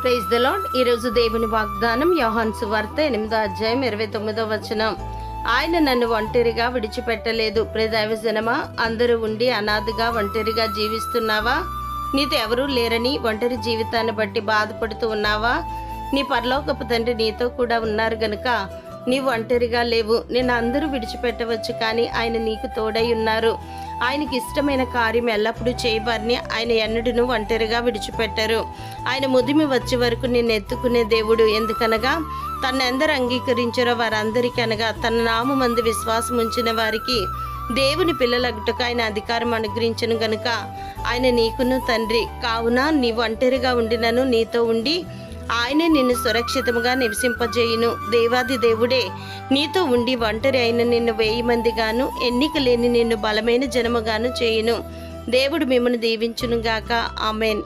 Praise the lord. ఈరోజు దేవుని వాగ్దానం యోహాను సువార్త 8వ అధ్యాయం 29వ వచనం. ఆయన నన్ను ఒంటరిగా విడిచిపెట్టలేదు. ప్రియదైవజనమా, అందరూ ఉండి అనాథగా ఒంటరిగా జీవిస్తున్నావా? నీతో ఎవరూ లేరని ఒంటరి జీవితాన్ని బట్టి బాధపడుతూ ఉన్నావా? నీ పరలోకపు తండ్రి నీతో కూడా ఉన్నారు గనుక నీవు ఒంటరిగా లేవు. నేను అందరూ విడిచిపెట్టవచ్చు, కానీ ఆయన నీకు తోడై ఉన్నారు. ఆయనకి ఇష్టమైన కార్యం ఎల్లప్పుడూ చేయవారిని ఆయన ఎన్నడూను ఒంటరిగా విడిచిపెట్టరు. ఆయన ముదిమి వచ్చే వరకు నిన్ను ఎత్తుకునే దేవుడు. ఎందుకనగా తన్నెందరు అంగీకరించారో వారందరికీ, అనగా తన నామమందు విశ్వాసం ఉంచిన వారికి దేవుని పిల్లలగుటకు ఆయన అధికారం అనుగ్రహించను గనుక ఆయన నీకును తండ్రి. కావున నీవు ఒంటరిగా ఉండినను నీతో ఉండి ఆయనే నిన్ను సురక్షితముగా నివసింపజేయును. దేవాది దేవుడే నీతో ఉండి ఒంటరి అయిన నిన్ను 1000 మందిగాను, ఎన్నిక లేని నిన్ను బలమైన జనముగాను చేయును. దేవుడు మిమ్మల్ని దీవించును గాక. ఆమెన్.